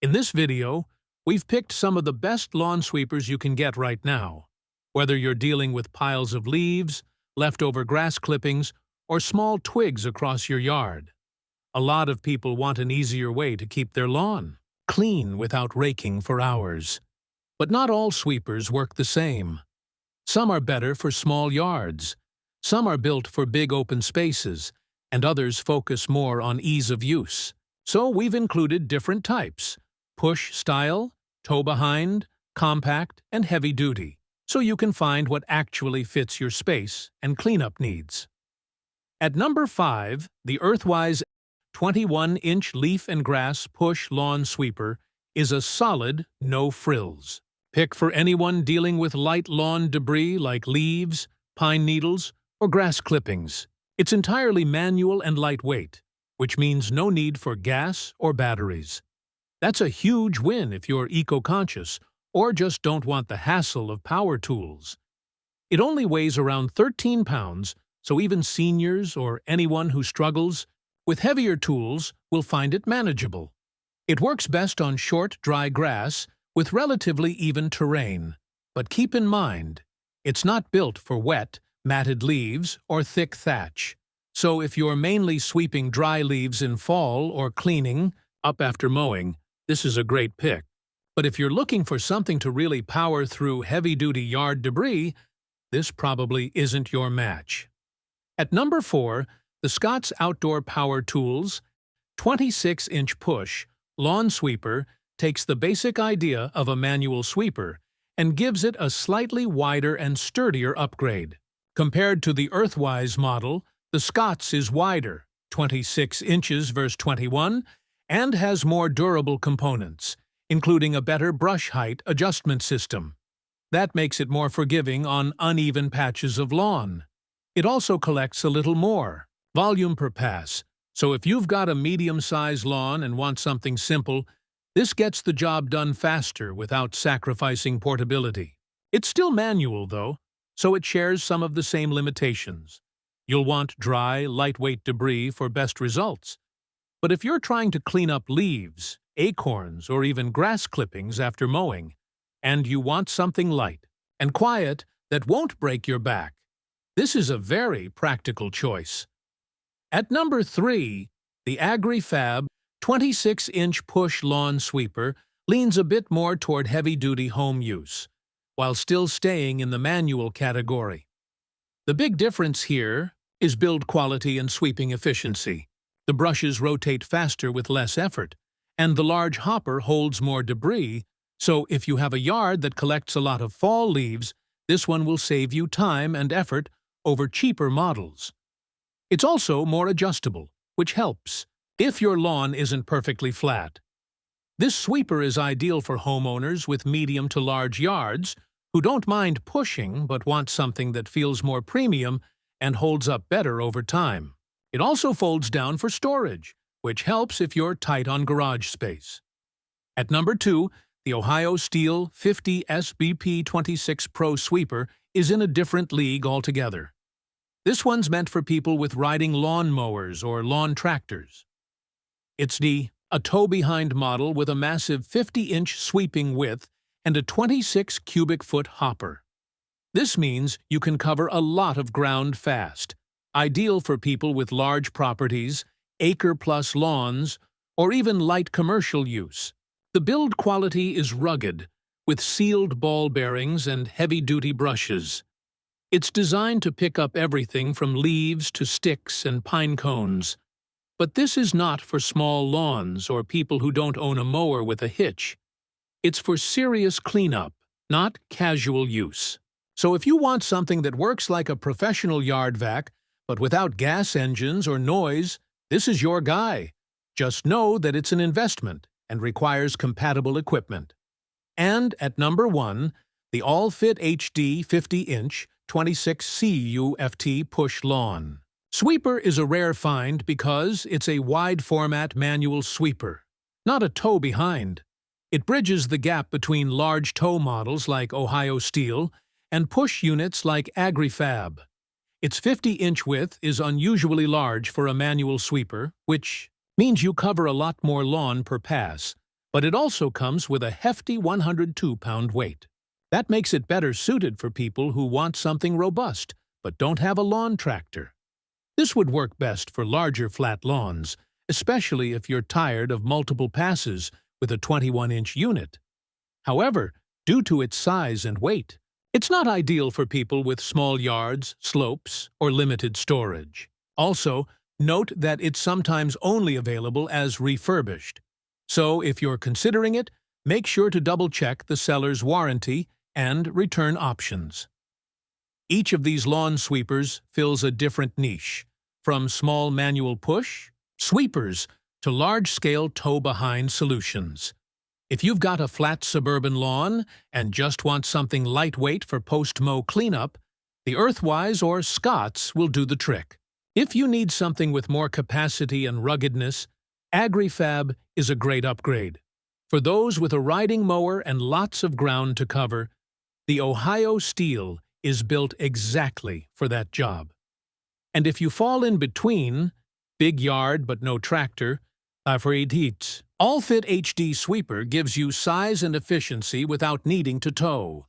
In this video, we've picked some of the best lawn sweepers you can get right now. Whether you're dealing with piles of leaves, leftover grass clippings, or small twigs across your yard. A lot of people want an easier way to keep their lawn clean without raking for hours. But not all sweepers work the same. Some are better for small yards. Some are built for big open spaces, and others focus more on ease of use. So we've included different types: push style, tow behind, compact, and heavy duty, so you can find what actually fits your space and cleanup needs. At number 5, the Earthwise 21-inch leaf and grass push lawn sweeper is a solid, no frills pick for anyone dealing with light lawn debris like leaves, pine needles, or grass clippings. It's entirely manual and lightweight, which means no need for gas or batteries. That's a huge win if you're eco-conscious or just don't want the hassle of power tools. It only weighs around 13 pounds, so even seniors or anyone who struggles with heavier tools will find it manageable. It works best on short, dry grass with relatively even terrain. But keep in mind, it's not built for wet, matted leaves or thick thatch. So if you're mainly sweeping dry leaves in fall or cleaning up after mowing, this is a great pick. But if you're looking for something to really power through heavy-duty yard debris, this probably isn't your match. At number 4, the Scott's Outdoor Power Tools 26-inch push lawn sweeper takes the basic idea of a manual sweeper and gives it a slightly wider and sturdier upgrade. Compared to the Earthwise model, the Scott's is wider, 26 inches versus 21, and has more durable components, including a better brush height adjustment system. That makes it more forgiving on uneven patches of lawn. It also collects a little more volume per pass, so if you've got a medium-sized lawn and want something simple, this gets the job done faster without sacrificing portability. It's still manual, though, so it shares some of the same limitations. You'll want dry, lightweight debris for best results. But if you're trying to clean up leaves, acorns, or even grass clippings after mowing, and you want something light and quiet that won't break your back, this is a very practical choice. At number 3, the Agri 26-inch push lawn sweeper leans a bit more toward heavy-duty home use, while still staying in the manual category. The big difference here is build quality and sweeping efficiency. The brushes rotate faster with less effort, and the large hopper holds more debris, so if you have a yard that collects a lot of fall leaves, this one will save you time and effort over cheaper models. It's also more adjustable, which helps if your lawn isn't perfectly flat. This sweeper is ideal for homeowners with medium to large yards who don't mind pushing but want something that feels more premium and holds up better over time. It also folds down for storage, which helps if you're tight on garage space. At number 2, the Ohio Steel 50 SBP 26 Pro Sweeper is in a different league altogether. This one's meant for people with riding lawn mowers or lawn tractors. It's a tow-behind model with a massive 50-inch sweeping width and a 26 cubic foot hopper. This means you can cover a lot of ground fast, ideal for people with large properties, acre-plus lawns, or even light commercial use. The build quality is rugged, with sealed ball bearings and heavy-duty brushes. It's designed to pick up everything from leaves to sticks and pine cones. But this is not for small lawns or people who don't own a mower with a hitch. It's for serious cleanup, not casual use. So if you want something that works like a professional yard vac, but without gas engines or noise, this is your guy. Just know that it's an investment and requires compatible equipment. And at number 1, the All-Fit HD 50-inch 26 CUFT push lawn sweeper is a rare find because it's a wide-format manual sweeper, not a tow behind. It bridges the gap between large tow models like Ohio Steel and push units like Agri. Its 50-inch width is unusually large for a manual sweeper, which means you cover a lot more lawn per pass, but it also comes with a hefty 102-pound weight. That makes it better suited for people who want something robust but don't have a lawn tractor. This would work best for larger flat lawns, especially if you're tired of multiple passes with a 21-inch unit. However, due to its size and weight, it's not ideal for people with small yards, slopes, or limited storage. Also, note that it's sometimes only available as refurbished. So, if you're considering it, make sure to double-check the seller's warranty and return options. Each of these lawn sweepers fills a different niche, from small manual push sweepers to large-scale tow-behind solutions. If you've got a flat suburban lawn and just want something lightweight for post-mow cleanup, the Earthwise or Scott's will do the trick. If you need something with more capacity and ruggedness, Agri is a great upgrade. For those with a riding mower and lots of ground to cover, the Ohio Steel is built exactly for that job. And if you fall in between, big yard but no tractor, All-Fit HD Sweeper gives you size and efficiency without needing to tow.